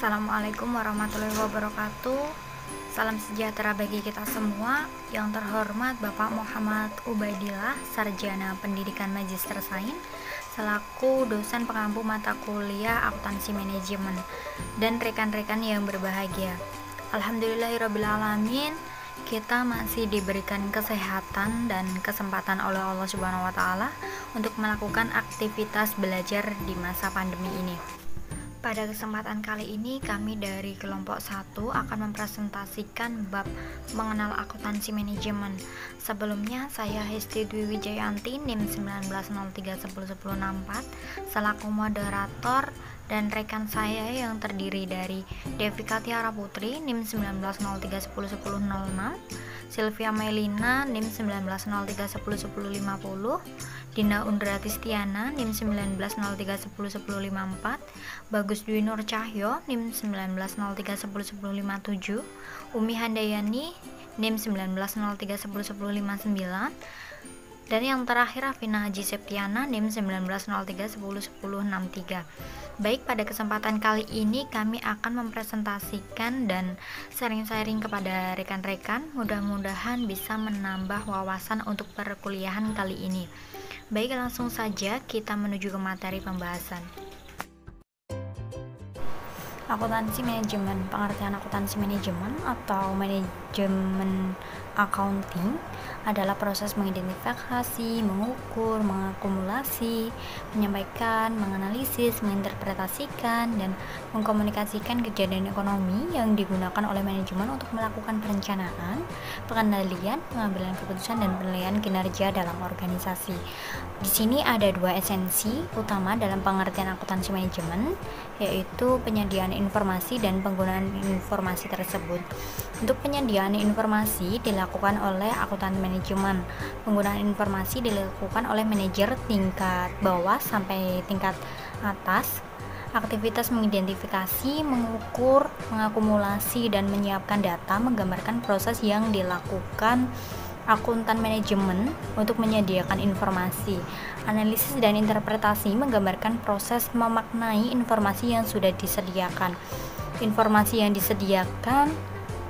Assalamualaikum warahmatullahi wabarakatuh. Salam sejahtera bagi kita semua. Yang terhormat Bapak Muhammad Ubaidillah, Sarjana Pendidikan Magister Sains, selaku dosen pengampu mata kuliah Akuntansi Manajemen, dan rekan-rekan yang berbahagia. Alhamdulillahirrabbilalamin, kita masih diberikan kesehatan dan kesempatan oleh Allah Subhanahu wa Ta'ala untuk melakukan aktivitas belajar di masa pandemi ini. Pada kesempatan kali ini, kami dari kelompok 1 akan mempresentasikan bab mengenal akuntansi manajemen. Sebelumnya, saya Hesti Dwi Wijayanti, NIM 1903111064, selaku moderator, dan rekan saya yang terdiri dari Devika Tiara Putri, NIM 1903111006, Sylvia Melina, NIM 1903111050, Dinda Undrati Stiana, NIM 1903111054, Bagus Dwi Nur Cahyo, NIM 1903111057, Umi Handayani, NIM 1903111059, dan yang terakhir Rafina Haji Septiana, NIM 1903111063. Baik, pada kesempatan kali ini kami akan mempresentasikan dan sharing-sharing kepada rekan-rekan, mudah-mudahan bisa menambah wawasan untuk perkuliahan kali ini. Baik, langsung saja kita menuju ke materi pembahasan. Akuntansi manajemen. Pengertian akuntansi manajemen atau manajemen accounting adalah proses mengidentifikasi, mengukur, mengakumulasi, menyampaikan, menganalisis, menginterpretasikan, dan mengkomunikasikan kejadian ekonomi yang digunakan oleh manajemen untuk melakukan perencanaan, pengendalian, pengambilan keputusan, dan penilaian kinerja dalam organisasi. Di sini ada dua esensi utama dalam pengertian akuntansi manajemen, yaitu penyediaan informasi dan penggunaan informasi tersebut. Untuk penyediaan informasi dilakukan oleh akuntan manajemen. Penggunaan informasi dilakukan oleh manajer tingkat bawah sampai tingkat atas. Aktivitas mengidentifikasi, mengukur, mengakumulasi, dan menyiapkan data menggambarkan proses yang dilakukan akuntan manajemen untuk menyediakan informasi. Analisis dan interpretasi menggambarkan proses memaknai informasi yang sudah disediakan. Informasi yang disediakan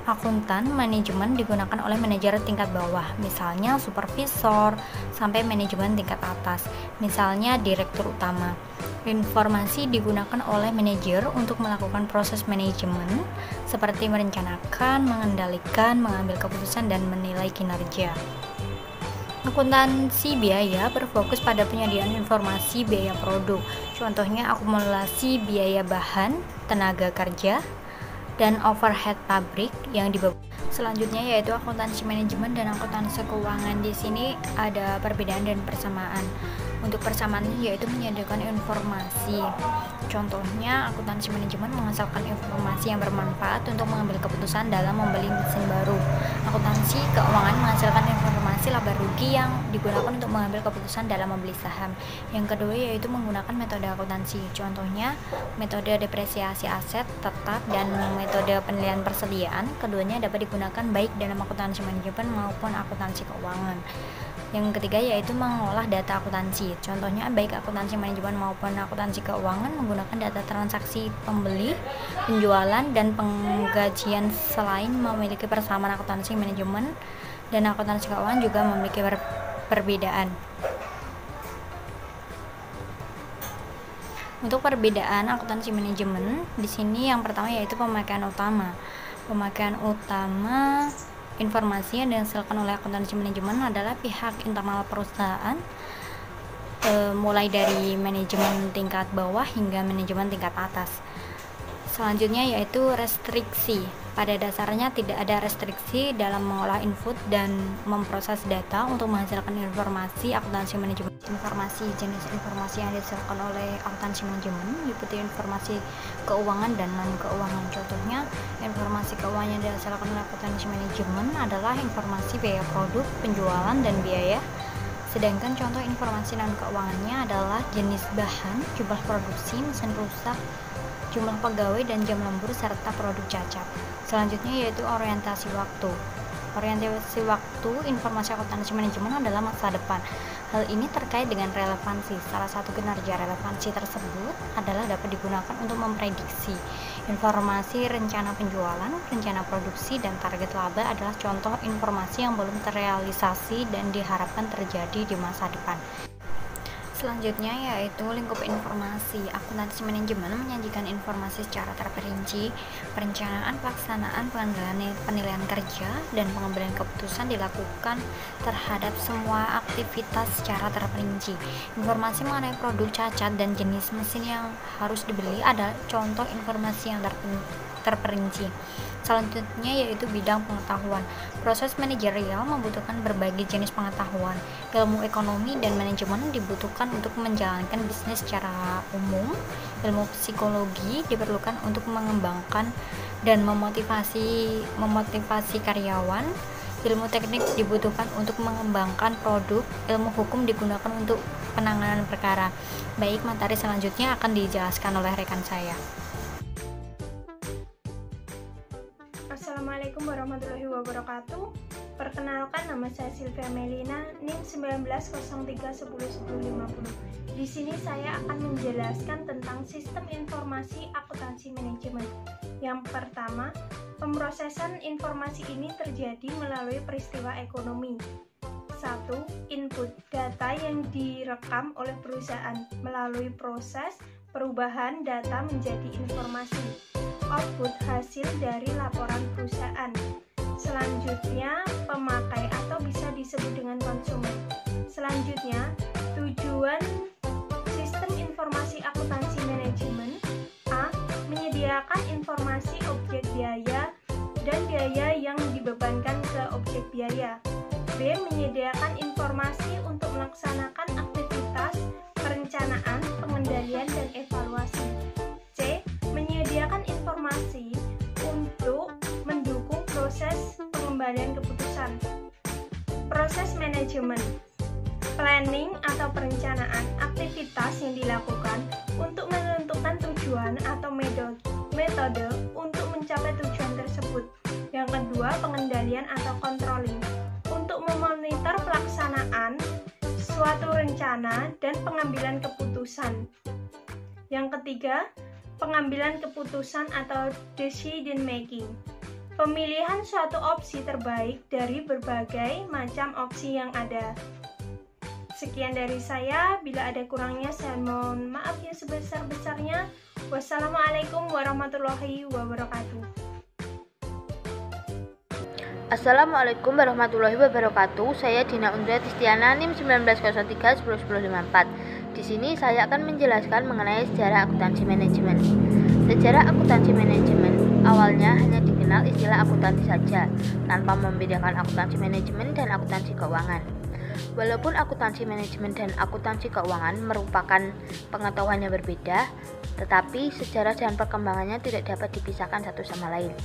akuntan manajemen digunakan oleh manajer tingkat bawah, misalnya supervisor, sampai manajemen tingkat atas, misalnya direktur utama. Informasi digunakan oleh manajer untuk melakukan proses manajemen seperti merencanakan, mengendalikan, mengambil keputusan, dan menilai kinerja. Akuntansi biaya berfokus pada penyediaan informasi biaya produk, contohnya akumulasi biaya bahan, tenaga kerja, dan overhead pabrik yang dibeban. Selanjutnya yaitu akuntansi manajemen dan akuntansi keuangan. Di sini ada perbedaan dan persamaan. Untuk persamaannya yaitu menyediakan informasi. Contohnya, akuntansi manajemen menghasilkan informasi yang bermanfaat untuk mengambil keputusan dalam membeli mesin baru. Akuntansi keuangan menghasilkan informasi laba rugi yang digunakan untuk mengambil keputusan dalam membeli saham. Yang kedua yaitu menggunakan metode akuntansi. Contohnya, metode depresiasi aset tetap dan metode penilaian persediaan. Keduanya dapat digunakan baik dalam akuntansi manajemen maupun akuntansi keuangan. Yang ketiga yaitu mengolah data akuntansi. Contohnya baik akuntansi manajemen maupun akuntansi keuangan menggunakan data transaksi pembeli, penjualan, dan penggajian. Selain memiliki persamaan, akuntansi manajemen dan akuntansi keuangan juga memiliki perbedaan. Untuk perbedaan akuntansi manajemen di sini yang pertama yaitu pemakaian utama. Pemakaian utama informasi yang dihasilkan oleh akuntansi manajemen adalah pihak internal perusahaan, mulai dari manajemen tingkat bawah hingga manajemen tingkat atas. Selanjutnya yaitu restriksi. Pada dasarnya tidak ada restriksi dalam mengolah input dan memproses data untuk menghasilkan informasi akuntansi manajemen. Jenis informasi yang dihasilkan oleh akuntansi manajemen meliputi informasi keuangan dan non-keuangan. Contohnya, informasi keuangan yang dihasilkan oleh akuntansi manajemen adalah informasi biaya produk, penjualan, dan biaya. Sedangkan contoh informasi non-keuangannya adalah jenis bahan, jumlah produksi, mesin rusak, jumlah pegawai, dan jam lembur, serta produk cacat. Selanjutnya yaitu orientasi waktu. Orientasi waktu informasi akuntansi manajemen adalah masa depan. Hal ini terkait dengan relevansi. Salah satu kinerja relevansi tersebut adalah dapat digunakan untuk memprediksi Informasi rencana penjualan, rencana produksi, dan target laba adalah contoh informasi yang belum terrealisasi dan diharapkan terjadi di masa depan. Selanjutnya yaitu lingkup informasi. Akuntansi manajemen menyajikan informasi secara terperinci. Perencanaan, pelaksanaan, penilaian kerja, dan pengambilan keputusan dilakukan terhadap semua aktivitas secara terperinci. Informasi mengenai produk cacat dan jenis mesin yang harus dibeli adalah contoh informasi yang terperinci. Selanjutnya yaitu bidang pengetahuan. Proses manajerial membutuhkan berbagai jenis pengetahuan. Ilmu ekonomi dan manajemen dibutuhkan untuk menjalankan bisnis secara umum. Ilmu psikologi diperlukan untuk mengembangkan dan memotivasi karyawan. Ilmu teknik dibutuhkan untuk mengembangkan produk. Ilmu hukum digunakan untuk penanganan perkara. Baik, materi selanjutnya akan dijelaskan oleh rekan saya. Assalamualaikum warahmatullahi wabarakatuh. Perkenalkan, nama saya Sylvia Melina, NIM 1903101050. Di sini saya akan menjelaskan tentang sistem informasi akuntansi manajemen. Yang pertama, pemrosesan informasi ini terjadi melalui peristiwa ekonomi. 1. Input data yang direkam oleh perusahaan melalui proses perubahan data menjadi informasi. Output hasil dari laporan perusahaan. Selanjutnya, pemakai atau bisa disebut dengan konsumen. Selanjutnya, tujuan sistem informasi akuntansi manajemen. A. Menyediakan informasi objek biaya dan biaya yang dibebankan ke objek biaya. B. Menyediakan informasi untuk melaksanakan aktivitas perencanaan, pengendalian, dan evaluasi. C. Menyediakan informasi untuk mendukung proses pengembalian keputusan. Proses manajemen, planning atau perencanaan aktivitas yang dilakukan untuk menentukan tujuan atau metode untuk mencapai tujuan tersebut. Yang kedua, pengendalian atau controlling, untuk memonitor pelaksanaan suatu rencana dan pengambilan keputusan. Yang ketiga, pengambilan keputusan atau decision making, pemilihan suatu opsi terbaik dari berbagai macam opsi yang ada. Sekian dari saya, bila ada kurangnya saya mohon maaf yang sebesar-besarnya. Wassalamualaikum warahmatullahi wabarakatuh. Assalamualaikum warahmatullahi wabarakatuh. Saya Dina Undra Tistiana, NIM 1903101054. Di sini saya akan menjelaskan mengenai sejarah akuntansi manajemen. Sejarah akuntansi manajemen awalnya hanya dikenal istilah akuntansi saja, tanpa membedakan akuntansi manajemen dan akuntansi keuangan. Walaupun akuntansi manajemen dan akuntansi keuangan merupakan pengetahuan yang berbeda, tetapi sejarah dan perkembangannya tidak dapat dipisahkan satu sama lain.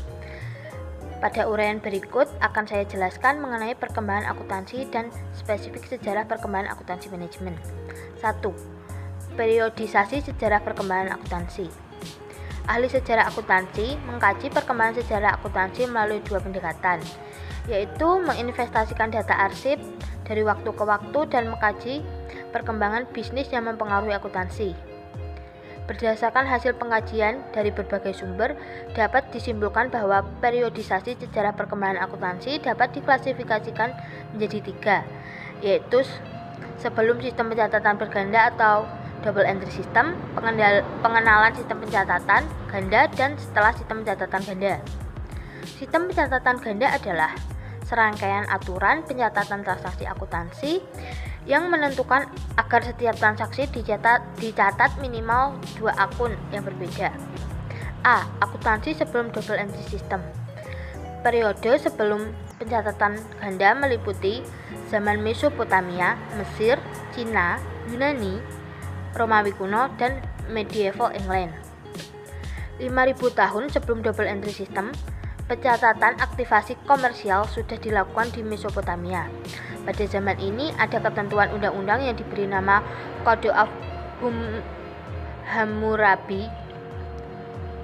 Pada uraian berikut akan saya jelaskan mengenai perkembangan akuntansi dan spesifik sejarah perkembangan akuntansi manajemen. 1. Periodisasi sejarah perkembangan akuntansi. Ahli sejarah akuntansi mengkaji perkembangan sejarah akuntansi melalui dua pendekatan, yaitu menginvestasikan data arsip dari waktu ke waktu dan mengkaji perkembangan bisnis yang mempengaruhi akuntansi. Berdasarkan hasil pengkajian dari berbagai sumber, dapat disimpulkan bahwa periodisasi sejarah perkembangan akuntansi dapat diklasifikasikan menjadi tiga, yaitu sebelum sistem pencatatan berganda atau double entry system, pengenalan sistem pencatatan ganda, dan setelah sistem pencatatan ganda. Sistem pencatatan ganda adalah serangkaian aturan pencatatan transaksi akuntansi yang menentukan agar setiap transaksi dicatat minimal dua akun yang berbeda. A. Akuntansi sebelum double entry system. Periode sebelum pencatatan ganda meliputi zaman Mesopotamia, Mesir, Cina, Yunani, Romawi kuno, dan medieval England. 5.000 tahun sebelum double entry system, pencatatan aktivasi komersial sudah dilakukan di Mesopotamia. Pada zaman ini ada ketentuan undang-undang yang diberi nama Code of Hammurabi.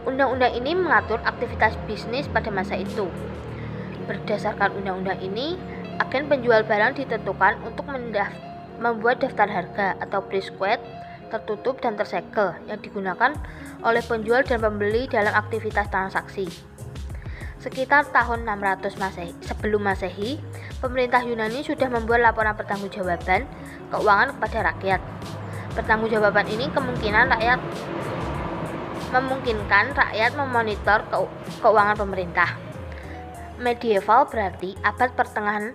Undang-undang ini mengatur aktivitas bisnis pada masa itu. Berdasarkan undang-undang ini, agen penjual barang ditentukan untuk membuat daftar harga atau price quote tertutup dan tersegel yang digunakan oleh penjual dan pembeli dalam aktivitas transaksi. Sekitar tahun 600 sebelum Masehi, pemerintah Yunani sudah membuat laporan pertanggungjawaban keuangan kepada rakyat. Pertanggungjawaban ini memungkinkan rakyat memonitor keuangan pemerintah. Medieval berarti abad pertengahan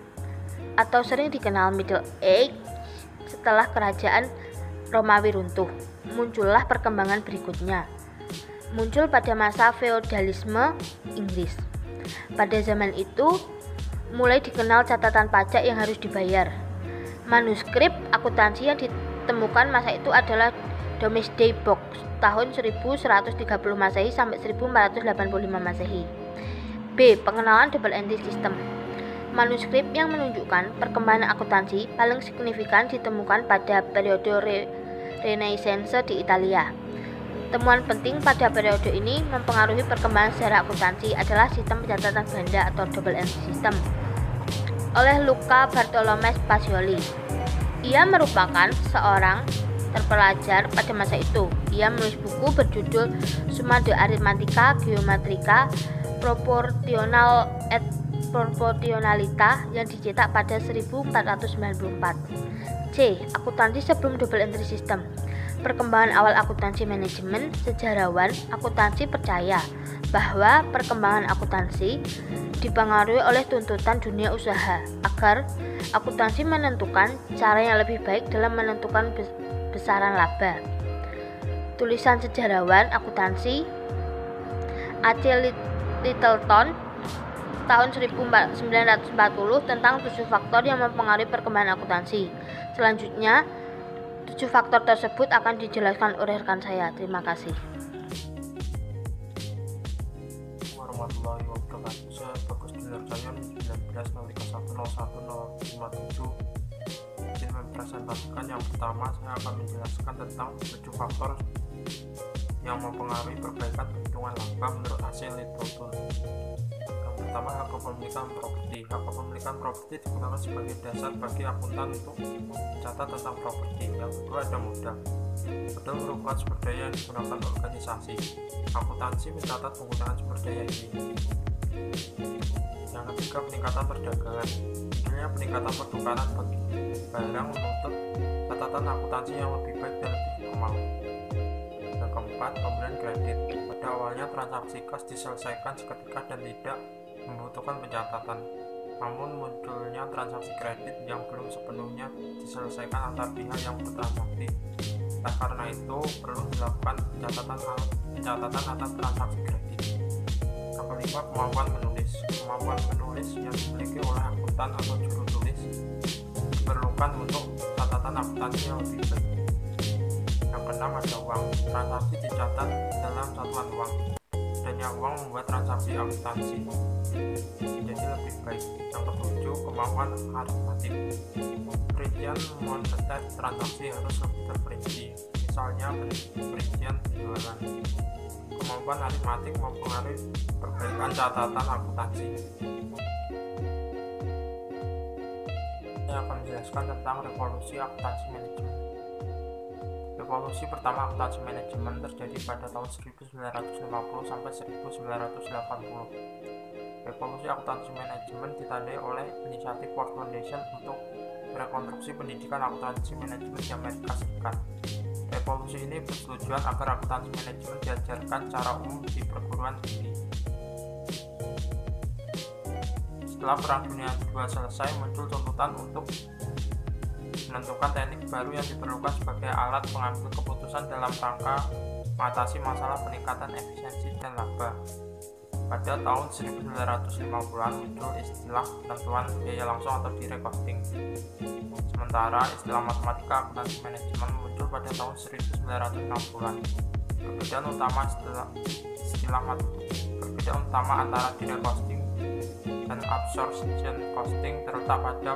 atau sering dikenal Middle Age. Setelah kerajaan Romawi runtuh, muncullah perkembangan berikutnya. Muncul pada masa feodalisme Inggris. Pada zaman itu, mulai dikenal catatan pajak yang harus dibayar. Manuskrip akuntansi yang ditemukan masa itu adalah Domesday Book tahun 1130 Masehi sampai 1485 Masehi. B. Pengenalan double entry system. Manuskrip yang menunjukkan perkembangan akuntansi paling signifikan ditemukan pada periode Renaissance di Italia. Temuan penting pada periode ini mempengaruhi perkembangan sejarah akuntansi adalah sistem pencatatan ganda atau double entry system oleh Luca Bartolomeo Pacioli. Ia merupakan seorang terpelajar pada masa itu. Ia menulis buku berjudul Summa de Arithmetica Geometrica Proportionalita yang dicetak pada 1494. C. Akuntansi sebelum double entry system. Perkembangan awal akuntansi manajemen. Sejarawan akuntansi percaya bahwa perkembangan akuntansi dipengaruhi oleh tuntutan dunia usaha agar akuntansi menentukan cara yang lebih baik dalam menentukan besaran laba. Tulisan sejarawan akuntansi A.C. Littleton tahun 1940 tentang 7 faktor yang mempengaruhi perkembangan akuntansi. Selanjutnya, 7 faktor tersebut akan dijelaskan oleh rekan saya. Terima kasih. Warahmatullahi wabarakatuh. Saya Bagus Dinarjayon 19.01.01.057. Izin mempresentasikan yang pertama, saya akan menjelaskan tentang 7 faktor yang mempengaruhi perbaikan perhitungan laba menurut A.C. Littleton. Yang pertama, hak kepemilikan properti. Hak kepemilikan properti digunakan sebagai dasar bagi akuntan untuk mencatat tentang properti. Yang kedua, ada modal. Modal merupakan sumber daya yang digunakan organisasi. Akuntansi mencatat penggunaan sumber daya ini. Yang ketiga, peningkatan perdagangan. Misalnya peningkatan pertukaran bagi barang menuntut catatan akuntansi yang lebih baik dan lebih formal. Yang keempat, pemberian kredit. Pada awalnya transaksi kas diselesaikan seketika dan tidak membutuhkan pencatatan. Namun munculnya transaksi kredit yang belum sepenuhnya diselesaikan antar pihak yang bertransaksi. Nah, karena itu perlu dilakukan pencatatan atas transaksi kredit. Yang kelima, kemampuan menulis. Kemampuan menulis yang dimiliki oleh akuntan atau juru tulis diperlukan untuk catatan akuntansi yang lebih baik. Yang keenam, ada uang. Transaksi dicatat dalam satuan uang. Adanya uang membuat transaksi akuntansi menjadi lebih baik. Yang ketujuh, kemampuan aritmatik. Perincian moneter transaksi harus lebih terperinci, misalnya perincian penjualan. Kemampuan aritmatik mempengaruhi perbaikan catatan akuntansi. Saya akan menjelaskan tentang revolusi akuntansi manajemen. Revolusi pertama akuntansi manajemen terjadi pada tahun 1950 sampai 1980. Revolusi akuntansi manajemen ditandai oleh inisiatif Ford Foundation untuk rekonstruksi pendidikan akuntansi manajemen di Amerika Serikat. Revolusi ini bertujuan agar akuntansi manajemen diajarkan secara umum di perguruan tinggi. Setelah Perang Dunia II selesai, muncul tuntutan untuk menentukan teknik baru yang diperlukan sebagai alat pengambil keputusan dalam rangka mengatasi masalah peningkatan efisiensi dan laba. Pada tahun 1950-an muncul istilah penentuan biaya langsung atau direct costing. Sementara istilah matematika akuntansi manajemen muncul pada tahun 1960-an. Perbedaan utama antara direct costing dan absorption costing terletak pada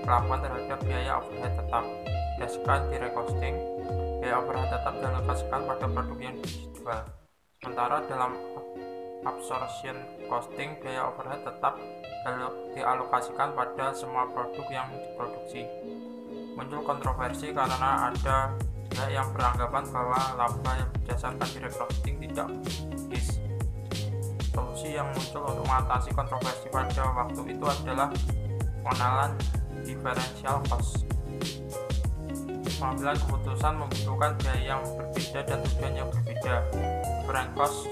pelakuan terhadap biaya overhead tetap. Berdasarkan direct costing, biaya overhead tetap dialokasikan pada produk yang dijual. Sementara dalam absorption costing, biaya overhead tetap dialokasikan pada semua produk yang diproduksi. Muncul kontroversi karena ada pihak yang beranggapan bahwa laba yang berdasarkan direct costing tidak etis. Solusi yang muncul untuk mengatasi kontroversi pada waktu itu adalah pengenalan differential cost. Pengambilan keputusan membutuhkan biaya yang berbeda dan tujuan yang berbeda, different cost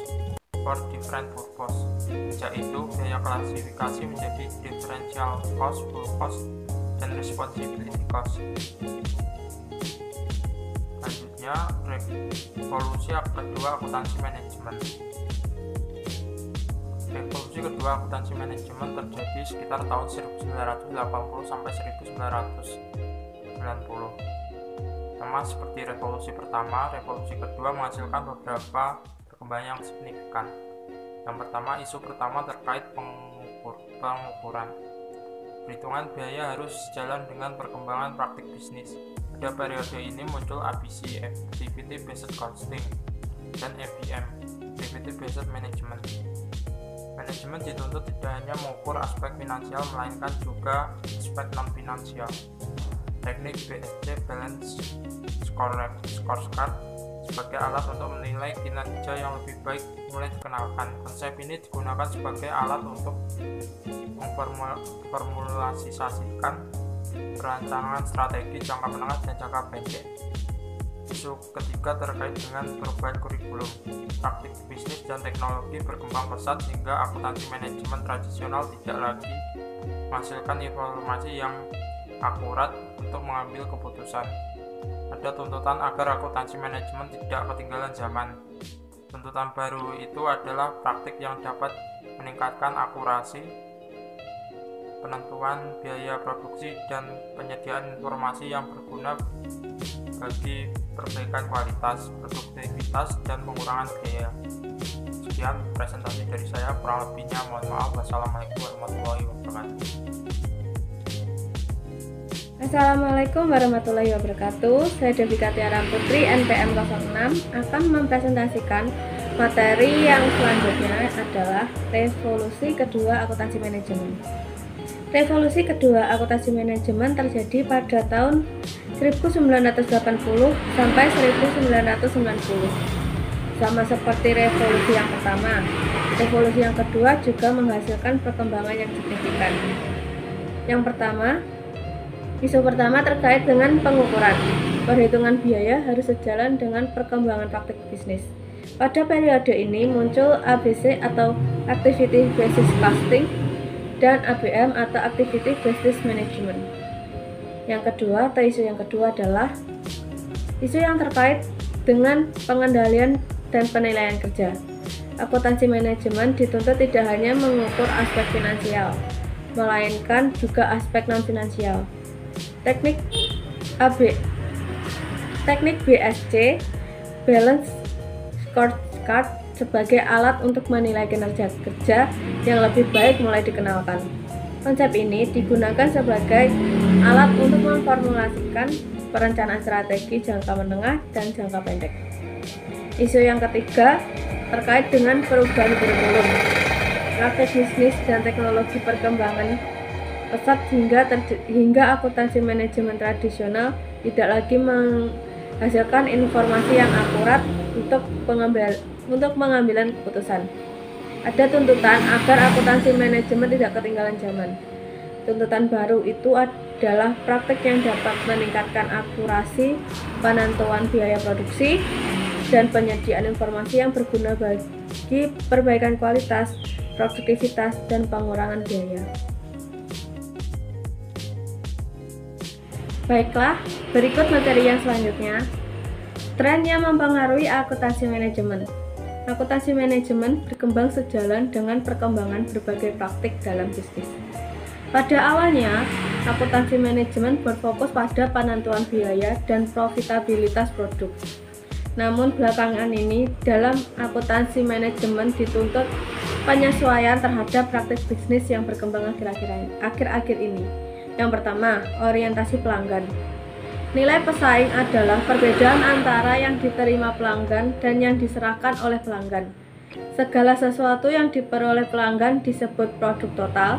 for different purpose. Sejak itu, biaya klasifikasi menjadi differential cost, full cost, dan responsibility cost. Selanjutnya, revolusi kedua akuntansi manajemen. Revolusi kedua akuntansi manajemen terjadi sekitar tahun 1980 sampai 1990. Sama seperti revolusi pertama, revolusi kedua menghasilkan beberapa perkembangan yang signifikan. Yang pertama, isu pertama terkait pengukuran. Perhitungan biaya harus sejalan dengan perkembangan praktik bisnis. Pada periode ini muncul ABC, Activity Based Costing, dan ABM, Activity Based Management. Manajemen dituntut tidak hanya mengukur aspek finansial, melainkan juga aspek non-finansial. Teknik BSC, Balance Scorecard, sebagai alat untuk menilai kinerja yang lebih baik mulai dikenalkan. Konsep ini digunakan sebagai alat untuk memformulasikan perancangan strategi jangka menengah dan jangka pendek. Isu ketiga terkait dengan perubahan kurikulum. Praktik bisnis dan teknologi berkembang pesat sehingga akuntansi manajemen tradisional tidak lagi menghasilkan informasi yang akurat untuk mengambil keputusan. Ada tuntutan agar akuntansi manajemen tidak ketinggalan zaman. Tuntutan baru itu adalah praktik yang dapat meningkatkan akurasi, penentuan biaya produksi, dan penyediaan informasi yang berguna bagi perbaikan kualitas, produktivitas, dan pengurangan biaya. Sekian presentasi dari saya, kurang lebihnya mohon maaf. Wassalamualaikum warahmatullahi wabarakatuh. Assalamualaikum warahmatullahi wabarakatuh. Saya Devika Tiara Putri, NPM 06, akan mempresentasikan materi yang selanjutnya adalah revolusi kedua akuntansi manajemen. Revolusi kedua akuntansi manajemen terjadi pada tahun 1980 sampai 1990. Sama seperti revolusi yang pertama, revolusi yang kedua juga menghasilkan perkembangan yang signifikan. Yang pertama, isu pertama terkait dengan pengukuran. Perhitungan biaya harus sejalan dengan perkembangan praktik bisnis. Pada periode ini muncul ABC atau Activity Based Costing dan ABM atau Activity Based Management. Yang kedua, atau isu yang kedua adalah isu yang terkait dengan pengendalian dan penilaian kerja. Akuntansi manajemen dituntut tidak hanya mengukur aspek finansial, melainkan juga aspek non-finansial. Teknik BSC, Balance Scorecard, sebagai alat untuk menilai kinerja kerja yang lebih baik mulai dikenalkan. Konsep ini digunakan sebagai alat untuk memformulasikan perencanaan strategi jangka menengah dan jangka pendek. Isu yang ketiga terkait dengan perubahan kurikulum. Praktek bisnis dan teknologi perkembangan pesat hingga akuntansi manajemen tradisional tidak lagi menghasilkan informasi yang akurat untuk pengambilan keputusan. Ada tuntutan agar akuntansi manajemen tidak ketinggalan zaman. Tuntutan baru itu adalah praktik yang dapat meningkatkan akurasi, penentuan biaya produksi, dan penyediaan informasi yang berguna bagi perbaikan kualitas, produktivitas, dan pengurangan biaya. Baiklah, berikut materi yang selanjutnya. Tren yang mempengaruhi akuntansi manajemen. Akuntansi manajemen berkembang sejalan dengan perkembangan berbagai praktik dalam bisnis. Pada awalnya, akuntansi manajemen berfokus pada penentuan biaya dan profitabilitas produk. Namun belakangan ini, dalam akuntansi manajemen dituntut penyesuaian terhadap praktik bisnis yang berkembang akhir-akhir ini. Yang pertama, orientasi pelanggan. Nilai pesaing adalah perbedaan antara yang diterima pelanggan dan yang diserahkan oleh pelanggan. Segala sesuatu yang diperoleh pelanggan disebut produk total.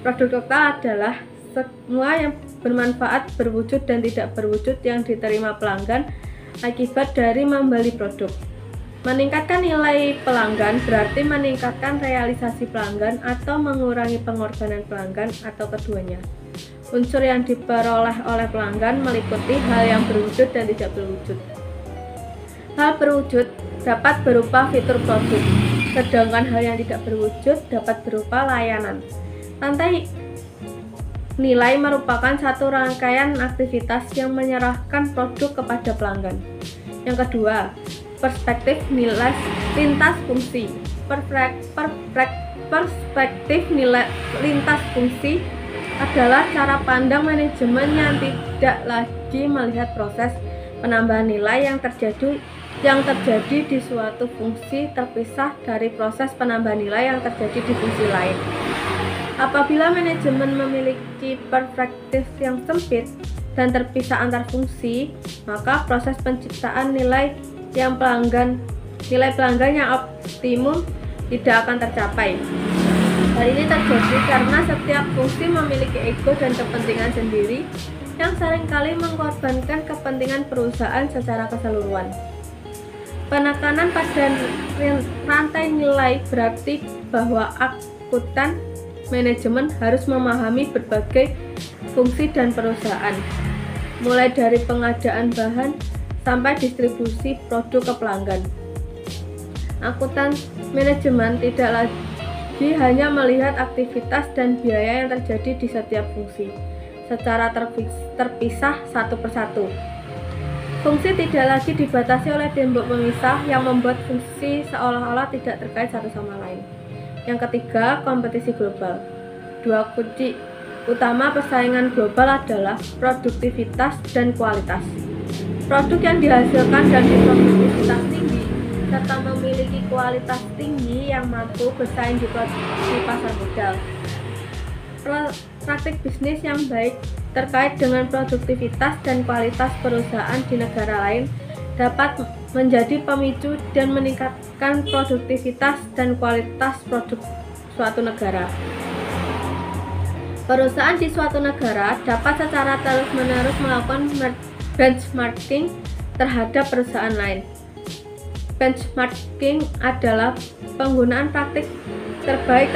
Produk total adalah semua yang bermanfaat berwujud dan tidak berwujud yang diterima pelanggan akibat dari membeli produk. Meningkatkan nilai pelanggan berarti meningkatkan realisasi pelanggan atau mengurangi pengorbanan pelanggan atau keduanya. Unsur yang diperoleh oleh pelanggan meliputi hal yang berwujud dan tidak berwujud. Hal berwujud dapat berupa fitur produk, sedangkan hal yang tidak berwujud dapat berupa layanan. Rantai nilai merupakan satu rangkaian aktivitas yang menyerahkan produk kepada pelanggan. Yang kedua, perspektif nilai lintas fungsi. Perspektif nilai lintas fungsi adalah cara pandang manajemen yang tidak lagi melihat proses penambahan nilai yang terjadi di suatu fungsi terpisah dari proses penambahan nilai yang terjadi di fungsi lain. Apabila manajemen memiliki perspektif yang sempit dan terpisah antar fungsi, maka proses penciptaan nilai pelanggan yang optimum tidak akan tercapai. Hal ini terjadi karena setiap fungsi memiliki ego dan kepentingan sendiri yang seringkali mengorbankan kepentingan perusahaan secara keseluruhan. Penekanan pada rantai nilai berarti bahwa akuntan manajemen harus memahami berbagai fungsi dan perusahaan, mulai dari pengadaan bahan sampai distribusi produk ke pelanggan. Akuntan manajemen tidak lagi hanya melihat aktivitas dan biaya yang terjadi di setiap fungsi secara terpisah satu persatu. Fungsi tidak lagi dibatasi oleh tembok pemisah yang membuat fungsi seolah-olah tidak terkait satu sama lain. Yang ketiga, kompetisi global. Dua kunci utama persaingan global adalah produktivitas dan kualitas. Produk yang dihasilkan dan produktivitas tinggi serta memiliki kualitas tinggi yang mampu bersaing di pasar modal. Praktik bisnis yang baik terkait dengan produktivitas dan kualitas perusahaan di negara lain dapat menjadi pemicu dan meningkatkan produktivitas dan kualitas produk suatu negara. Perusahaan di suatu negara dapat secara terus-menerus melakukan benchmarking terhadap perusahaan lain. Benchmarking adalah penggunaan praktik terbaik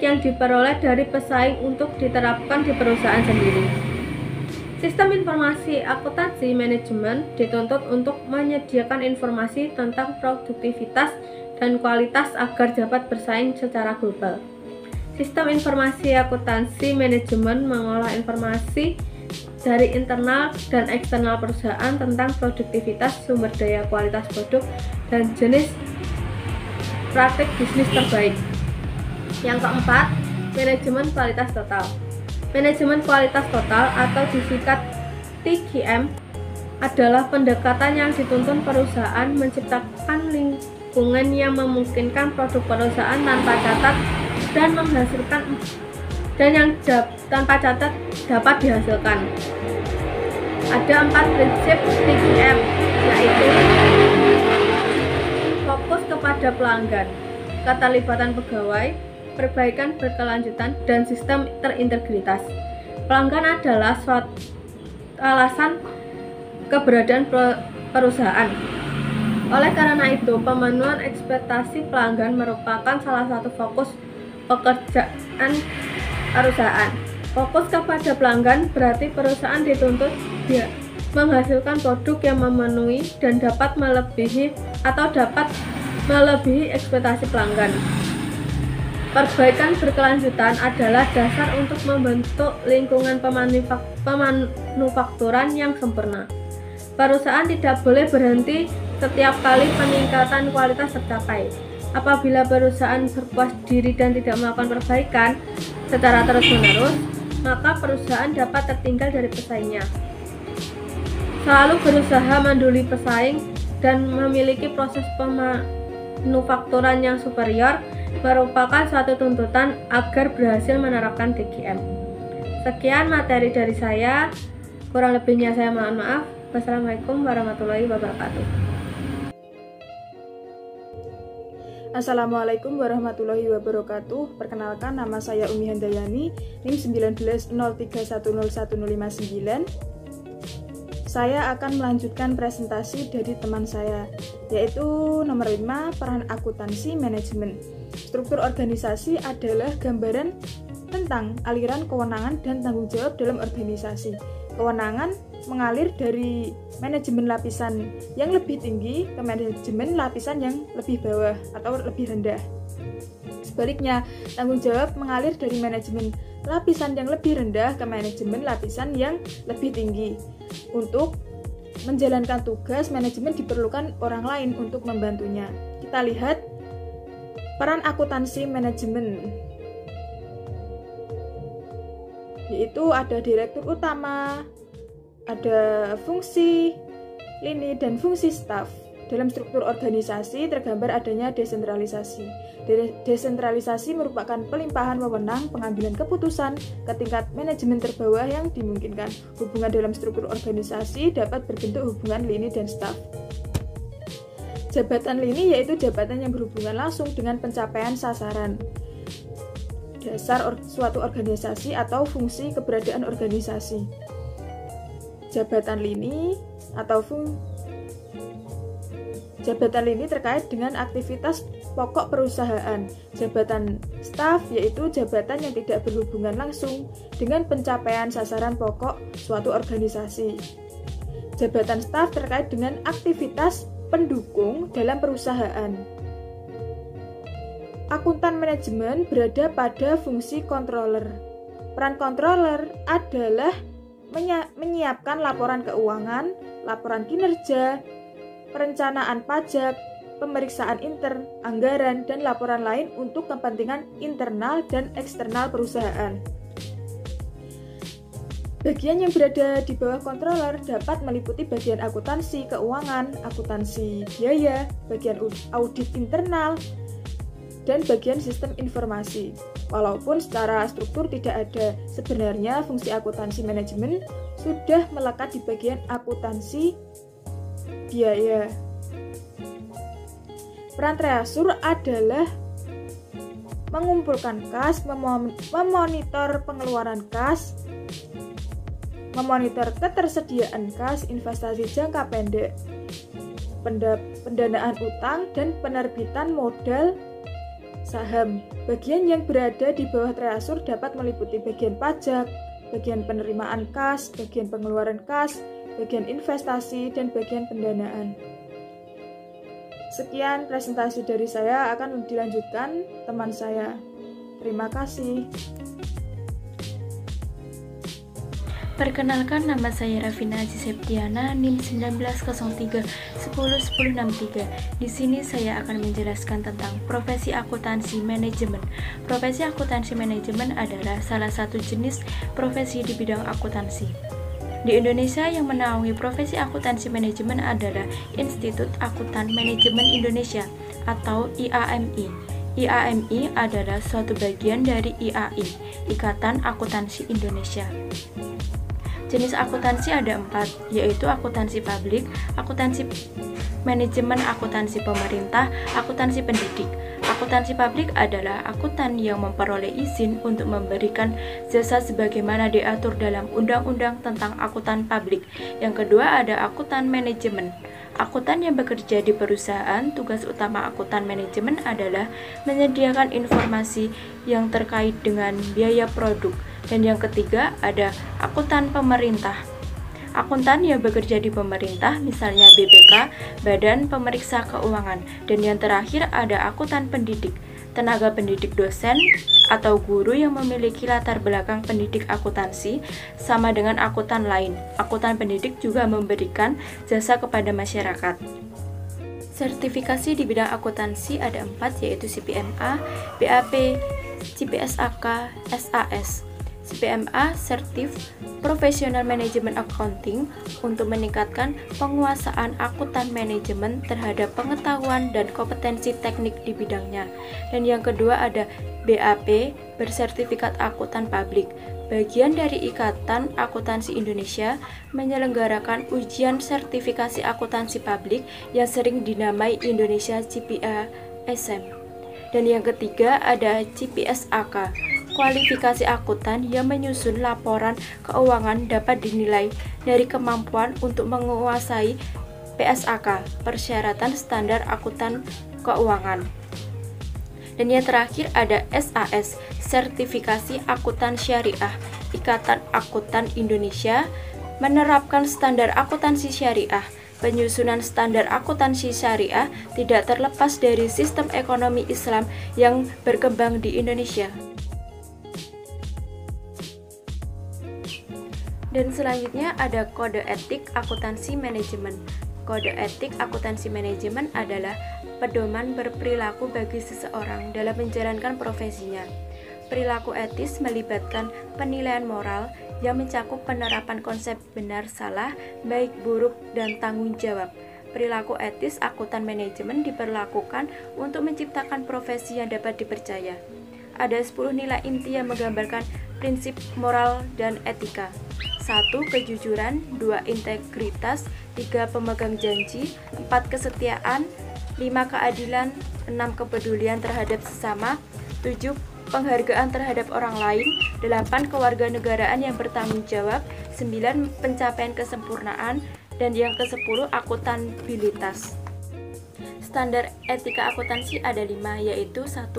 yang diperoleh dari pesaing untuk diterapkan di perusahaan sendiri. Sistem informasi akuntansi manajemen dituntut untuk menyediakan informasi tentang produktivitas dan kualitas agar dapat bersaing secara global. Sistem informasi akuntansi manajemen mengolah informasi dari internal dan eksternal perusahaan tentang produktivitas, sumber daya, kualitas produk, dan jenis praktik bisnis terbaik. Yang keempat, manajemen kualitas total. Manajemen kualitas total atau disingkat TQM adalah pendekatan yang dituntun perusahaan menciptakan lingkungan yang memungkinkan produk perusahaan tanpa cacat dan menghasilkan tanpa cacat dapat dihasilkan. Ada 4 prinsip TQM, yaitu fokus kepada pelanggan, keterlibatan pegawai, perbaikan berkelanjutan, dan sistem terintegritas. Pelanggan adalah suatu alasan keberadaan perusahaan. Oleh karena itu, pemenuhan ekspektasi pelanggan merupakan salah satu fokus pekerjaan perusahaan. Fokus kepada pelanggan berarti perusahaan dituntut menghasilkan produk yang memenuhi dan dapat melebihi ekspektasi pelanggan. Perbaikan berkelanjutan adalah dasar untuk membentuk lingkungan pemanufakturan yang sempurna. Perusahaan tidak boleh berhenti setiap kali peningkatan kualitas tercapai. Apabila perusahaan berpuas diri dan tidak melakukan perbaikan secara terus-menerus, maka perusahaan dapat tertinggal dari pesaingnya. Selalu berusaha mendahului pesaing dan memiliki proses pemanufakturan yang superior merupakan suatu tuntutan agar berhasil menerapkan TQM. Sekian materi dari saya, kurang lebihnya saya mohon maaf. Wassalamualaikum warahmatullahi wabarakatuh. Assalamualaikum warahmatullahi wabarakatuh. Perkenalkan, nama saya Umi Handayani, NIM 1903101059. Saya akan melanjutkan presentasi dari teman saya, yaitu nomor 5, peran akuntansi manajemen. Struktur organisasi adalah gambaran tentang aliran kewenangan dan tanggung jawab dalam organisasi. Kewenangan mengalir dari manajemen lapisan yang lebih tinggi ke manajemen lapisan yang lebih bawah atau lebih rendah. Sebaliknya, tanggung jawab mengalir dari manajemen lapisan yang lebih rendah ke manajemen lapisan yang lebih tinggi. Untuk menjalankan tugas, manajemen diperlukan orang lain untuk membantunya. Kita lihat peran akuntansi manajemen, yaitu ada direktur utama, ada fungsi lini dan fungsi staf. Dalam struktur organisasi tergambar adanya desentralisasi. Desentralisasi merupakan pelimpahan wewenang pengambilan keputusan ke tingkat manajemen terbawah yang dimungkinkan. Hubungan dalam struktur organisasi dapat berbentuk hubungan lini dan staf. Jabatan lini yaitu jabatan yang berhubungan langsung dengan pencapaian sasaran dasar suatu organisasi atau fungsi keberadaan organisasi. Jabatan lini terkait dengan aktivitas pokok perusahaan. Jabatan staf yaitu jabatan yang tidak berhubungan langsung dengan pencapaian sasaran pokok suatu organisasi. Jabatan staf terkait dengan aktivitas pendukung dalam perusahaan. Akuntan manajemen berada pada fungsi controller. Peran controller adalah menyiapkan laporan keuangan, laporan kinerja, perencanaan pajak, pemeriksaan intern, anggaran, dan laporan lain untuk kepentingan internal dan eksternal perusahaan. Bagian yang berada di bawah controller dapat meliputi bagian akuntansi keuangan, akuntansi biaya, bagian audit internal, dan bagian sistem informasi. Walaupun secara struktur tidak ada, sebenarnya fungsi akuntansi manajemen sudah melekat di bagian akuntansi biaya. Peran treasure adalah mengumpulkan kas, memonitor pengeluaran kas, memonitor ketersediaan kas, investasi jangka pendek, pendanaan utang, dan penerbitan modal saham. Bagian yang berada di bawah treasure dapat meliputi bagian pajak, bagian penerimaan kas, bagian pengeluaran kas, bagian investasi, dan bagian pendanaan. Sekian presentasi dari saya, akan dilanjutkan teman saya. Terima kasih. Perkenalkan, nama saya Rafina Aziz Septiana, NIM 1903101063. Di sini saya akan menjelaskan tentang profesi akuntansi manajemen. Profesi akuntansi manajemen adalah salah satu jenis profesi di bidang akuntansi. Di Indonesia yang menaungi profesi akuntansi manajemen adalah Institut Akuntan Manajemen Indonesia atau IAMI. IAMI adalah suatu bagian dari IAI, Ikatan Akuntansi Indonesia. Jenis akuntansi ada 4, yaitu akuntansi publik, akuntansi manajemen, akuntansi pemerintah, akuntansi pendidik. Akuntansi publik adalah akuntan yang memperoleh izin untuk memberikan jasa sebagaimana diatur dalam Undang-Undang tentang Akuntan Publik. Yang kedua ada akuntan manajemen. Akuntan yang bekerja di perusahaan, tugas utama akuntan manajemen adalah menyediakan informasi yang terkait dengan biaya produk. Dan yang ketiga ada akuntan pemerintah. Akuntan yang bekerja di pemerintah, misalnya BPK, Badan Pemeriksa Keuangan. Dan yang terakhir ada akuntan pendidik, tenaga pendidik dosen atau guru yang memiliki latar belakang pendidik akuntansi sama dengan akuntan lain. Akuntan pendidik juga memberikan jasa kepada masyarakat. Sertifikasi di bidang akuntansi ada 4, yaitu CPMA, BAP, CPSAK, SAS. CPMA Certif Professional Management Accounting untuk meningkatkan penguasaan akuntan manajemen terhadap pengetahuan dan kompetensi teknik di bidangnya. Dan yang kedua ada BAP Bersertifikat Akuntan Publik. Bagian dari Ikatan Akuntansi Indonesia menyelenggarakan ujian sertifikasi akuntansi publik yang sering dinamai Indonesia CPA SM. Dan yang ketiga ada CPSAK. Kualifikasi akuntan yang menyusun laporan keuangan dapat dinilai dari kemampuan untuk menguasai PSAK, persyaratan standar akuntan keuangan. Dan yang terakhir ada SAS, sertifikasi akuntan syariah. Ikatan Akuntan Indonesia menerapkan standar akuntansi syariah. Penyusunan standar akuntansi syariah tidak terlepas dari sistem ekonomi Islam yang berkembang di Indonesia. Dan selanjutnya ada kode etik akuntansi manajemen. Kode etik akuntansi manajemen adalah pedoman berperilaku bagi seseorang dalam menjalankan profesinya. Perilaku etis melibatkan penilaian moral yang mencakup penerapan konsep benar salah, baik buruk, dan tanggung jawab. Perilaku etis akuntan manajemen diperlakukan untuk menciptakan profesi yang dapat dipercaya. Ada 10 nilai inti yang menggambarkan prinsip moral dan etika. 1. Kejujuran, 2. Integritas, 3. Pemegang janji, 4. Kesetiaan, 5. Keadilan, 6. Kepedulian terhadap sesama, 7. Penghargaan terhadap orang lain, 8. Kewarganegaraan yang bertanggung jawab, 9. Pencapaian kesempurnaan, dan yang ke-10 akuntabilitas. Standar etika akuntansi ada 5, yaitu 1.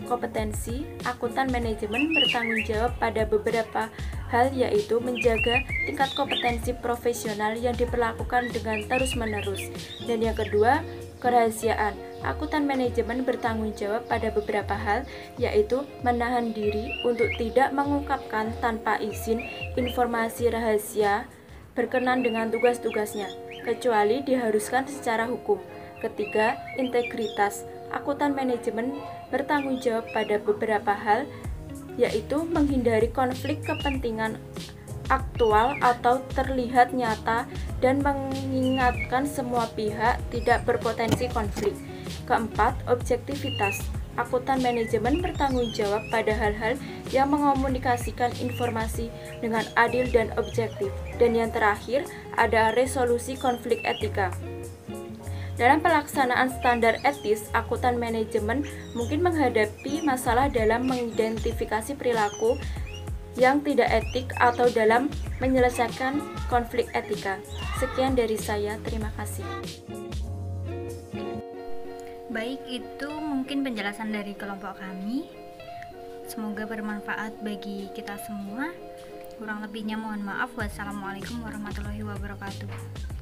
Kompetensi, akuntan manajemen bertanggung jawab pada beberapa hal, yaitu menjaga tingkat kompetensi profesional yang diperlakukan dengan terus-menerus. Dan yang kedua, kerahasiaan, akuntan manajemen bertanggung jawab pada beberapa hal, yaitu menahan diri untuk tidak mengungkapkan tanpa izin informasi rahasia berkenan dengan tugas-tugasnya, kecuali diharuskan secara hukum. Ketiga, integritas. Akuntan manajemen bertanggung jawab pada beberapa hal, yaitu menghindari konflik kepentingan aktual atau terlihat nyata dan mengingatkan semua pihak tidak berpotensi konflik. Keempat, objektivitas. Akuntan manajemen bertanggung jawab pada hal-hal yang mengomunikasikan informasi dengan adil dan objektif. Dan yang terakhir, ada resolusi konflik etika. Dalam pelaksanaan standar etis, akuntan manajemen mungkin menghadapi masalah dalam mengidentifikasi perilaku yang tidak etik atau dalam menyelesaikan konflik etika. Sekian dari saya, terima kasih. Baik, itu mungkin penjelasan dari kelompok kami. Semoga bermanfaat bagi kita semua. Kurang lebihnya mohon maaf. Wassalamualaikum warahmatullahi wabarakatuh.